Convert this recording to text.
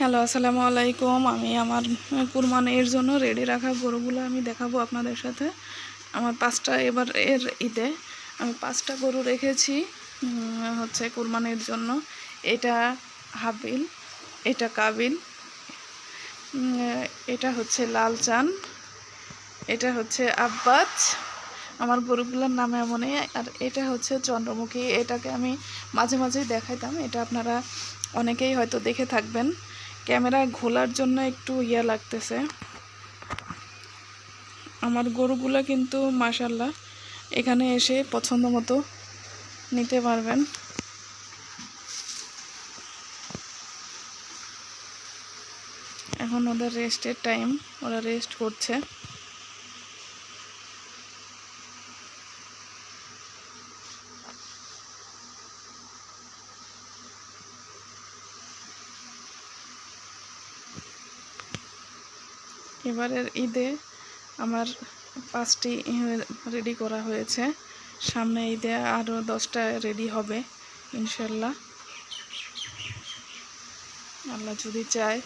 Hello, আসসালামু আলাইকুম। আমি আমার কুরবানির জন্য রেডি রাখা গরুগুলো আমি দেখাবো আপনাদের সাথে। আমার 5টা এবার ঈদে আমি 5টা গরু রেখেছি হচ্ছে কুরবানির জন্য। এটা হাবিল, এটা কাবিল, এটা হচ্ছে লালচান, এটা হচ্ছে আব্বাস। আমার গরুগুলোর নাম এমনই। আর এটা হচ্ছে চন্দ্রমুখী। এটাকে আমি মাঝে মাঝেই দেখাইতাম। এটা আপনারা অনেকেই হয়তো দেখে থাকবেন। ক্যামেরায় ঘোলার জন্য একটু লাগতেছে। আমার গরুগুলো কিন্তু মাশাআল্লাহ এখানে এসে পছন্দ মতো নিতে পারবেন। এখন ওদের রেস্টের টাইম, ওরা রেস্ট করছে। এবারের ঈদে আমার 5টি রেডি করা হয়েছে। সামনে ঈদে আরও 10টা রেডি হবে ইনশাল্লাহ, আল্লাহ যদি চায়।